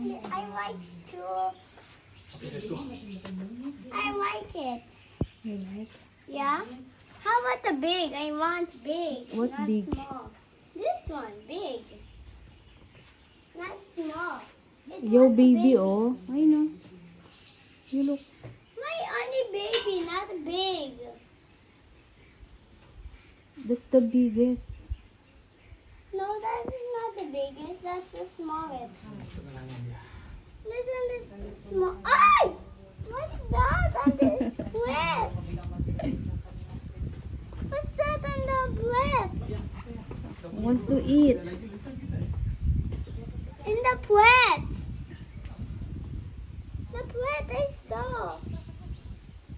I like to. Okay, let's go. I like it. You like? Yeah. How about the big? I want big, What not big? small. This one, big. Not small. It's Yo, not a baby, oh. I know. You look. My only baby, not big. That's the biggest. No, that is not the biggest. That's the smallest. Listen, this is small. Ay! What is that? That is wet. What's that on the plate? Wants to eat. In the plate.